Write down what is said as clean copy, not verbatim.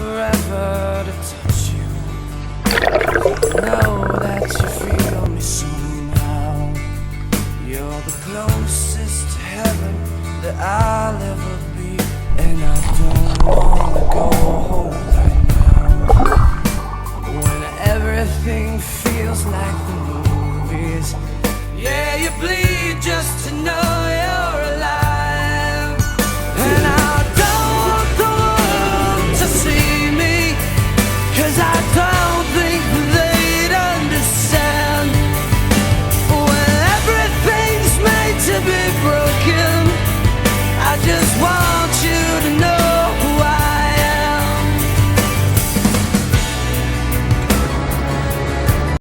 forever to touch you. Know that you feel me somehow. You're the closest to heaven that I'll ever be, and I don't wanna go home right now. When everything feels like the movies, yeah, you bleed.